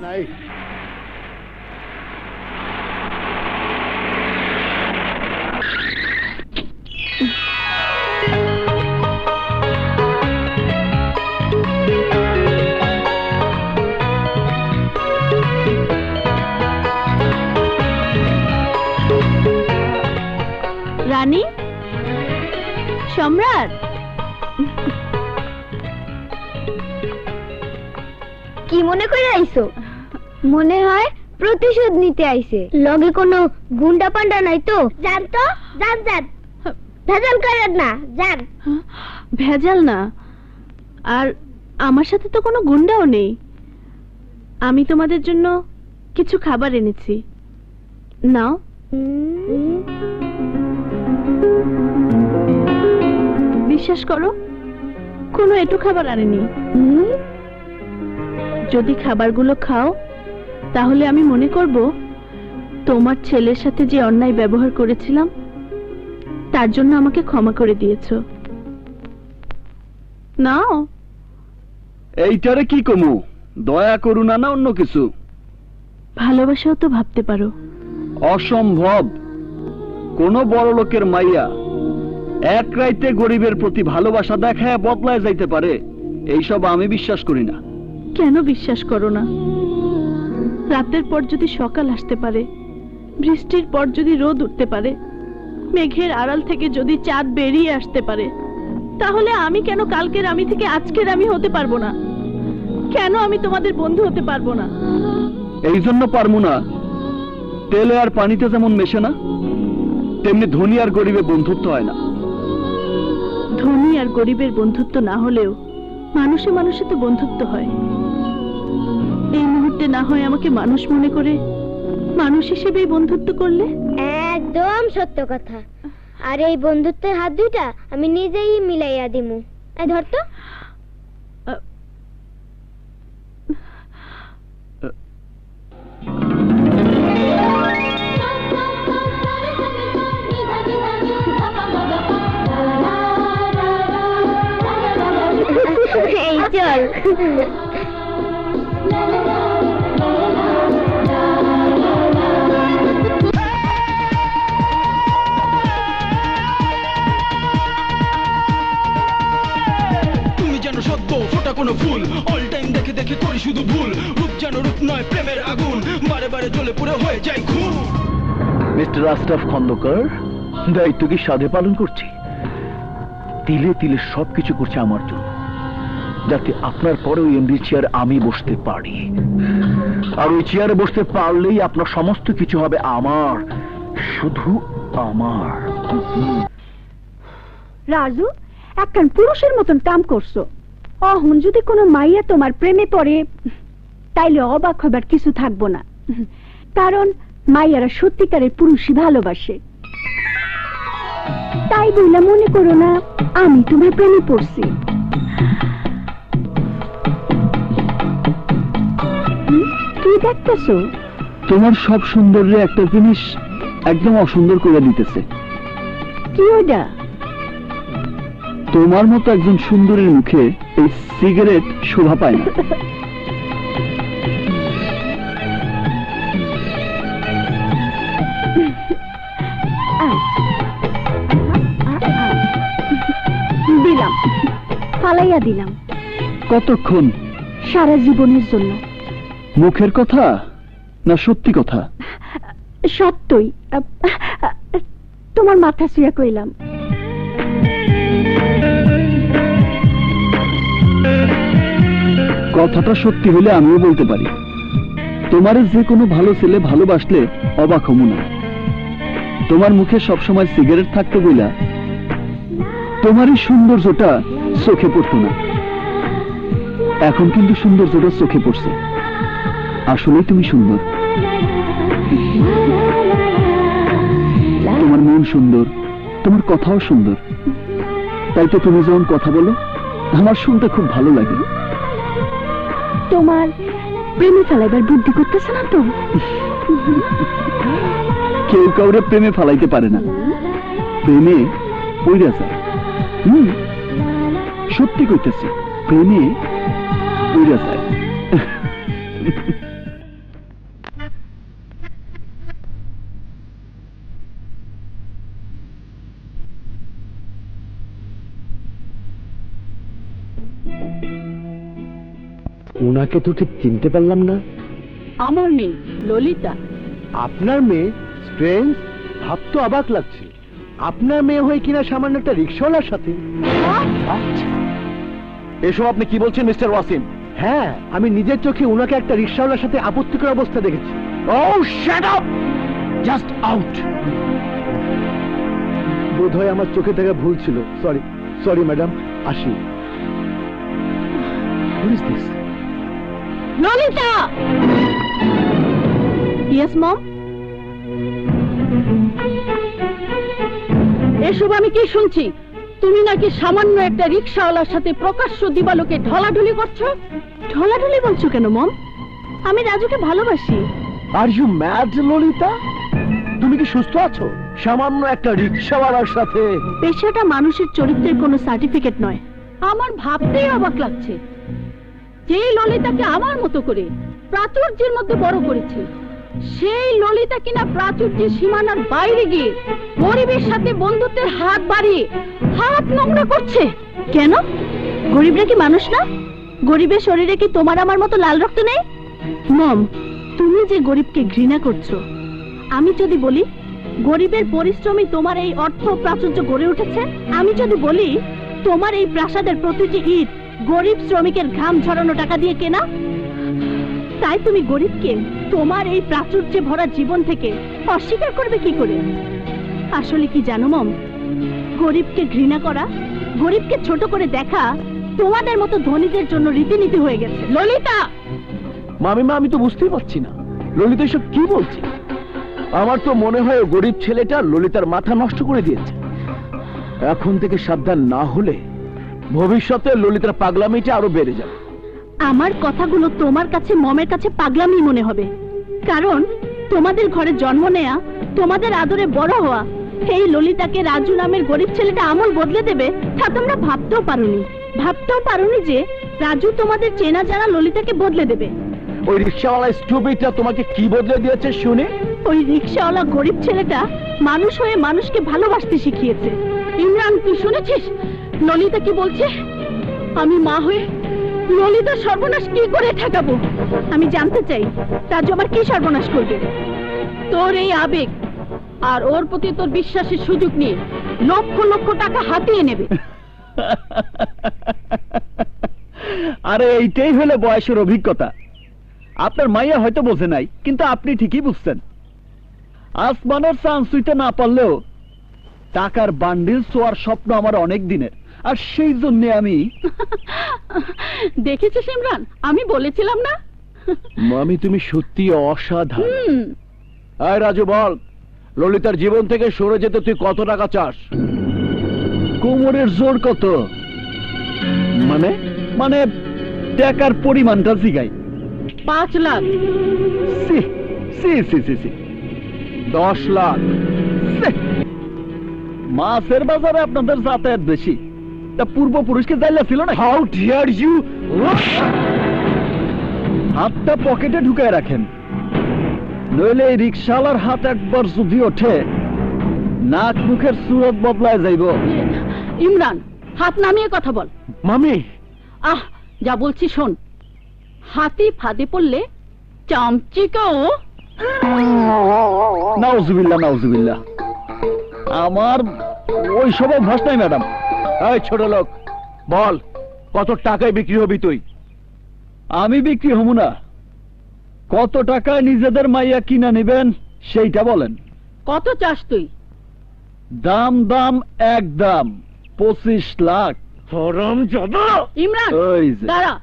নাই। রানী, সম্রাট, কি মনে করে আইছো? মনে হয় প্রতিশোধ নিতে আইছে। লগে কোনো গুন্ডা পান্ডা নাই তো? যান তো, যান যান, ভেজাল করেন না, যান। ভেজাল না, আর আমার সাথে তো কোনো গুন্ডাও নেই। আমি তোমাদের জন্য কিছু খাবার এনেছি, নাও। বিশ্বাস করো, কোনো এটু খাবার আনেনি। যদি খাবারগুলো খাও তাহলে আমি মনে করব তোমার ছেলের সাথে যে অন্যায় ব্যবহার করেছিলাম তার জন্য আমাকে ক্ষমা করে দিয়েছো। নাও। এইটারে কি কমু? দয়া করুণা না অন্য কিছু? ভালোবাসাও তো ভাবতে পারো। অসম্ভব। কোন বড় লোকের মাইয়া এক রাইতে গরিবের প্রতি ভালোবাসা দেখায় বদলায় যাইতে পারে, এইসব আমি বিশ্বাস করি না। কেন বিশ্বাস করো না? রাতের পর যদি সকাল আসতে পারে, বৃষ্টির পর যদি রোদ উঠতে পারে, মেঘের আড়াল থেকে যদি চাঁদ বেরিয়ে আসতে পারে, তাহলে আমি কেন কালকের আমি থেকে আজকের আমি হতে পারবো না? কেন আমি তোমাদের বন্ধু হতে পারবো না? এই জন্য পারবো না, তেলে আর পানিতে যেমন মেশে না, তেমনি ধনী আর গরিবের বন্ধুত্ব হয় না। ধনী আর গরিবের বন্ধুত্ব না হলেও মানুষে মানুষে তো বন্ধুত্ব হয়। এই মুহূর্তে না হয় আমাকে মানুষ মনে করে মানুষ হিসেবেই বন্ধুত্ব করলে। একদম সত্য কথা। আর এই বন্ধুত্বের হাত দুইটা আমি নিজেই মিলাইয়া দিমু। এই ধর তো। এই চল। কোনো ফুল অল টাইম দেখে দেখে করি শুধু ভুল, রূপ যেন রূপ নয় প্রেমের আগুন, বারে বারে জ্বলে পুরো হয়ে যায় খুন। মিস্টার আশরাফ খন্দকার, দায়িত্ব কি সাধে পালন করছি? তিলে তিলে সবকিছু করছে আমার জন্য, যাতে আপনার পরে ওই এমডি চেয়ার আমি বসতে পারি। আর ওই চেয়ারে বসতে পারলেই আপনার সমস্ত কিছু হবে আমার, শুধু আমার। রাজু, একখান পুরুষের মতন কাম করছো। অহন যদি কোনো মাইয়া তোমার প্রেমে পড়ে, তাইলে অবাক হবার কিছু থাকবো না, কারণ মাইয়ারা সত্যিকারের পুরুষই ভালোবাসে। তাই বইলা মনে করো না আমি তোমার প্রেমে পড়ছি। কি দেখতেছো? তোমার সব সৌন্দর্যে একটা জিনিস একদম অসুন্দর করে দিতেছে। কি ওটা? তোমার মতো একজন সুন্দরীর মুখে এই সিগারেট শোভা পায় না। দিলাম, ফালাইয়া দিলাম। কতক্ষণ? সারা জীবনের জন্য। মুখের কথা না সত্যি কথা? সত্যই। তোমার মাথা শুয়ে কইলাম। কথাটা সত্যি হলে আমিও বলতে পারি, তোমার যে কোনো ভালো ছেলে ভালোবাসলে অবাক হবো না। তোমার মুখে সবসময় সিগারেট থাকতো বইলা তোমারই সৌন্দর্যটা চোখে পড়তো না। এখন কিন্তু সৌন্দর্যটা চোখে পড়ছে। আসলেই তুমি সুন্দর। তোমার মন সুন্দর, তোমার কথাও সুন্দর। তাই তো তুমি যখন কথা বলো আমার শুনতে খুব ভালো লাগে। তোমার প্রেমে ফেলাইবার বুদ্ধি করতেছে না তো? কেউ কাউরে প্রেমে ফেলাইতে পারে না, প্রেমে পইরা যায়। সত্যি কইতেছি, প্রেমে পইরা যায়। উনাকে তো ঠিক চিনতে পারলাম না। আমার মেয়ে ললিতা। আপনার মেয়ে? স্ট্রেঞ্জ, ভাবতে অবাক লাগছে। আপনার মেয়ে হয়ে কিনা সামান্য একটা রিক্সাওয়ালার সাথে। এসব আপনি কি বলছেন মিস্টার ওয়াসিম? হ্যাঁ, আমি নিজের চোখে উনাকে একটা রিক্সাওয়ালার সাথে আপত্তিকর অবস্থা দেখেছি। Oh, shut up! Just out! বোধহয় আমার চোখে দেখা ভুল ছিল। সরি সরি ম্যাডাম, আসি। What is this? Lalita! Yes, mom? এসব আমি কি শুনছি? তুমি নাকি সামান্য একটা রিক্সাওয়ালার সাথে প্রকাশ্য দিবালোকে ঢলাঢলি করছো? ঢলাঢলি বলছো কেন মম? আমি রাজুকে ভালোবাসি। Are you mad Lalita? তুমি কি সুস্থ আছো? সামান্য একটা রিক্সাওয়ালার সাথে? পেশাটা মানুষের চরিত্রের কোনো সার্টিফিকেট নয়। আমার ভাবতেই অবাক লাগছে, যেই ললিতাকে আমার মতো করে প্রাচুর্যের মধ্যে বড় করেছে, সেই ললিতা কিনা প্রাচুর্যের সীমানার বাইরে গিয়ে গরিবের সাথে বন্ধুত্বের হাত বাড়িয়ে হাত নোংরা করছে। কেন? গরিবরা কি মানুষ না? গরিবের শরীরে কি তোমার আমার মতো লাল রক্ত নেই? মম, তুমি যে গরিবকে ঘৃণা করছো, আমি যদি বলি গরিবের পরিশ্রমী তোমার এই অর্থ প্রাচুর্য গড়ে উঠেছে, আমি যদি বলি তোমার এই প্রাসাদের প্রতিটি ইট গরিব শ্রমিকের ঘাম ঝরানো টাকা দিয়ে কেনা, তাই তুমি গরিবকে তোমার এই প্রাচুর্যে ভরা জীবন থেকে অস্বীকার করবে কি করে? আসলে কি জানো মম, গরিবকে ঘৃণা করা, গরিবকে ছোট করে দেখা তোমাদের মতো ধনীদের জন্য রীতিনীতি হয়ে গেছে। ললিতা! মামিমা, আমি তো বুঝতেই পারছি না ললিতা এসব কি বলছে। আমার তো মনে হয় ও গরিব ছেলেটা ললিতার মাথা নষ্ট করে দিয়েছে। এখন থেকে সাবধান না হলে ভবিষ্যতে ললিতার পাগলামিটা আরো বেড়ে যাবে। আমার কথাগুলো তোমার কাছে মমের কাছে পাগলামি মনে হবে, কারণ তোমাদের ঘরে জন্ম নেয়া, তোমাদের আদরে বড় হওয়া এই ললিতাকে রাজু নামের গরিব ছেলেটা আমল বদলে দেবে তা তোমরা ভাবতেও পারোনি যে রাজু তোমাদের চেনা জানা ললিতাকে বদলে দেবে। ওই রিক্সাওয়ালা স্টুপিডটা তোমাকে কি বদলে দিয়েছে শুনে? ওই রিক্সাওয়ালা গরিব ছেলেটা মানুষ হয়ে মানুষকে ভালোবাসতে শিখিয়েছে। ইমরান, তুই শুনেছিস ললিতা কি বলছে? আমি মা হয়ে ললিতা সর্বনাশ কি করে ঠেকাবো? আমি জানতে চাই রাজু আমার কি সর্বনাশ করবে। তোর এই আবেগ আর ওর প্রতি তোর বিশ্বাসের সুযোগ নিয়ে লক্ষ লক্ষ টাকা হাতিয়ে নেবে। আরে এইটাই হলো বয়সের অভিজ্ঞতা। আপনার মাইয়া হয়তো বোঝে নাই, কিন্তু আপনি ঠিকই বুঝছেন। আসমানের চাঁদ ছুঁইতে না পারলেও টাকার বান্ডিল ছোঁয়ার স্বপ্ন আমার অনেক দিনের, আর সেই জন্য আমি দেখেছিস ইমরান, আমি বলেছিলাম না? মামি, তুমি সত্যি অসাধারণ। আয় রাজু, বল ললিতার জীবন থেকে সরে যেতে তুই কত টাকা চাস? কোমরের জোর কত? মানে মানে টাকার পরিমাণটা জিগাই। 5 লাখ। সি সি সি সি সি 10 লাখ। সি। মাছের বাজারে আপনাদের যাতায়াত বেশি, তা পূর্বপুরুষকে যাইলা ছিল না? How dare you! হাতটা পকেটে ঢুকায় রাখেন, নইলে এই রিক্সাওয়ালার হাত একবার যদি ওঠে নাক মুখের সুরত বদলায় যাইব। ইমরান, হাত নামিয়ে কথা বল। মামি, যা বলছি শোন। হাতি ফাঁদে পড়লে চামচিকাও। নাউজুবিল্লাহ নাউজুবিল্লাহ, আমার ওই সব অভ্যাস নাই ম্যাডাম। এই ছোট লোক, বল কত টাকায় বিক্রি হবি তুই? আমি বিক্রি হব না। কত টাকায় নিজেদের মাইয়া কিনা নেবেন সেইটা বলেন। কত চাস তুই? দাম দাম একদম 25 লাখ। হারামজাদা! ইমরান, ওই যে। দাঁড়া।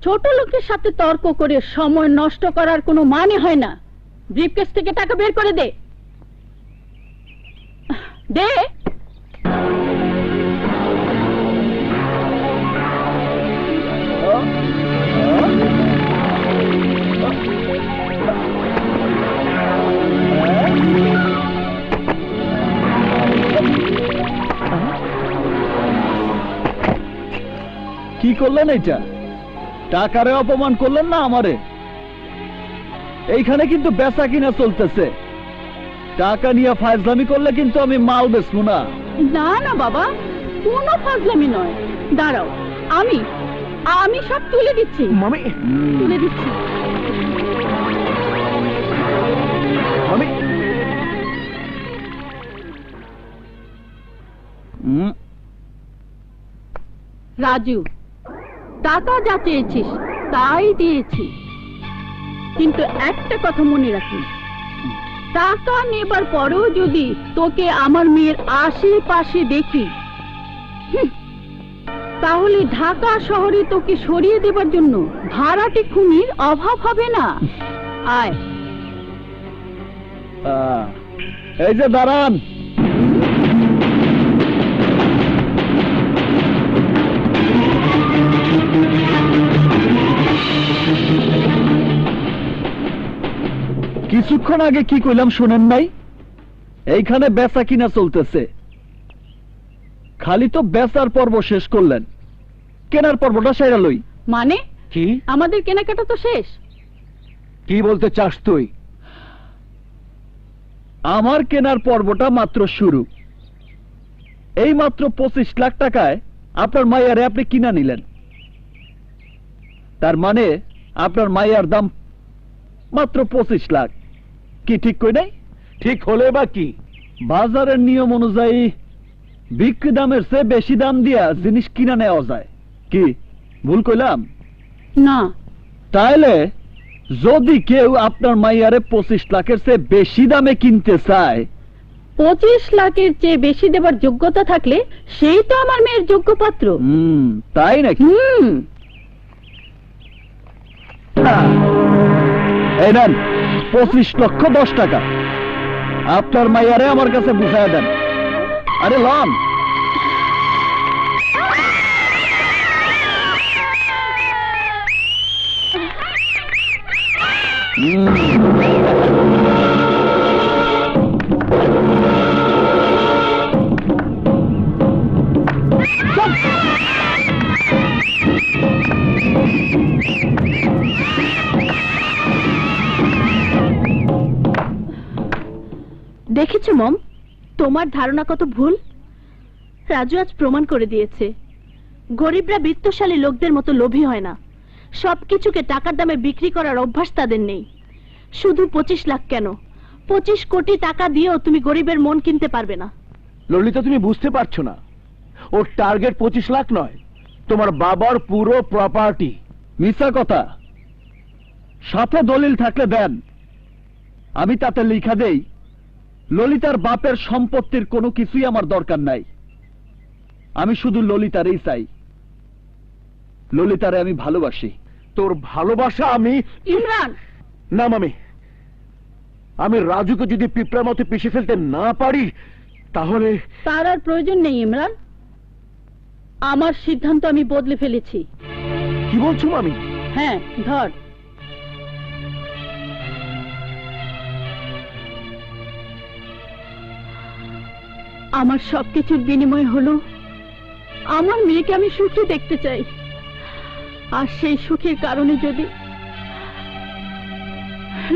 ছোট লোকের সাথে তর্ক করে সময় নষ্ট করার কোনো মানে হয় না। ব্রিফকেস থেকে টাকা বের করে দে। দে। কি করলেন এটা? টাকারে অপমান করলেন না আমারে? এইখানে কিন্তু বেচা কিনা চলতেছে, টাকা নিয়ে ফাজলামি করলে কিন্তু আমি মাল বেচবো না। না না বাবা, কোনো ফাজলামি নয়। দাঁড়াও, আমি আমি সব তুলে দিচ্ছি, মামি তুলে দিচ্ছি। মামি রাজু, টাকা যা চেয়েছিস তাই দিয়েছি, কিন্তু একটা কথা মনে রাখিস, টাকা নেবার পরেও যদি তোকে আমার মেয়ের আশেপাশে দেখি, তাহলে ঢাকা শহরে তোকে সরিয়ে দেবার জন্য ভাড়াটে খুনির অভাব হবে না। আয়। এই যে দাঁড়ান, কিছুক্ষণ আগে কি কইলাম শোনেন নাই? এইখানে বেচা কিনা চলতেছে। খালি তো বেচার পর্ব শেষ করলেন, কেনার পর্বটা সেরা লই। মানে কি আমাদের কেনাকাটা তো শেষ। কি বলতে চাস তুই? আমার কেনার পর্বটা মাত্র শুরু। এই মাত্র 25 লাখ টাকায় আপনার মাইয়ারে আপনি কিনা নিলেন। তার মানে আপনার মাইয়ার দাম মাত্র 25 লাখ। কি ঠিক কই নাই? ঠিক হলে বা কি? বাজারের নিয়ম অনুযায়ী বিক্রি দামের চেয়ে বেশি দাম দিয়া জিনিস কিনা নেওয়া যায়। কি ভুল কইলাম? না। তাইলে যদি কেউ আপনার মাইয়ারে 25 লাখের চেয়ে বেশি দামে কিনতে চায়, 25 লাখের চেয়ে বেশি দেবার যোগ্যতা থাকলে সেই তো আমার মেয়ের যোগ্য পাত্র। তাই নাকি? এই নেন 25 লক্ষ 10 টাকা। আপনার মাইয়ারে আমার কাছে বুঝাইয়া দেন। আরে লন। দেখেছো মম, তোমার ধারণা কত ভুল। রাজু আজ প্রমাণ করে দিয়েছে গরিবরা বিত্তশালী লোকদের মতো লোভী হয় না। সবকিছুকে টাকার দামে বিক্রি করার অভ্যাস তাদের নেই। শুধু 25 লাখ কেন, 25 কোটি টাকা দিয়েও তুমি গরিবের মন কিনতে পারবে না। ললিতা, তুমি বুঝতে পারছো না, ওর টার্গেট 25 লাখ নয়, তোমার বাবার পুরো প্রপার্টি। মিথ্যা কথা। সাথে দলিল থাকলে দেন, আমি তাতে লিখা দেই ললিতার বাপের সম্পত্তির কোনো কিছুই আমার দরকার নাই। আমি শুধু ললিতারই চাই। ললিতারে আমি ভালোবাসি। তোর ভালোবাসা আমি... ইমরান! না মামি, আমি রাজুকে যদি পিঁপড়ার মতো পিষে ফেলতে না পারি তাহলে... তার আর প্রয়োজন নেই ইমরান, আমার সিদ্ধান্ত আমি বদলে ফেলেছি। কি বলছো মামি? হ্যাঁ, ধর। আমার সবকিছুর বিনিময় হলো আমার মেয়েকে আমি সুখী দেখতে চাই। আর সেই সুখের কারণে যদি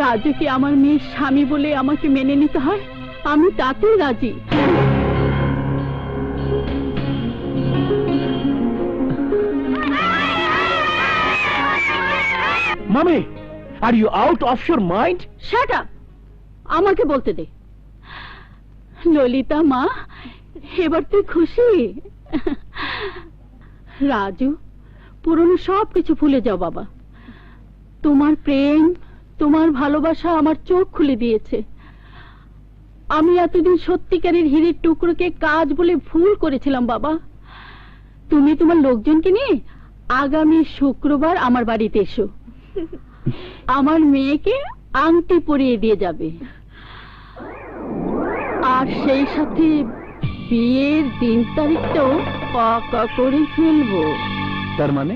রাজুকে আমার মেয়ের স্বামী বলে আমাকে মেনে নিতে হয়, আমি তাতেই রাজি। মামি, are you out of your mind? Shut up! আমাকে বলতে দে। ললিতা মা, এবার তুই খুশি? রাজু, পুরনো সব কিছু ভুলে যাও বাবা। তোমার প্রেম, তোমার ভালোবাসা আমার চোখ খুলে দিয়েছে। আমি এতদিন সত্যিকারের হীরের টুকরোকে কাজ বলে ভুল করেছিলাম বাবা। তুমি তোমার লোকজনকে নিয়ে আগামী শুক্রবার আমার বাড়িতে এসো। আমার মেয়েকে আংটি পরিয়ে দিয়ে যাবে, আর সেই সাথে বিয়ের দিন তারিখটাও পাকা করে ফেলবো। তার মানে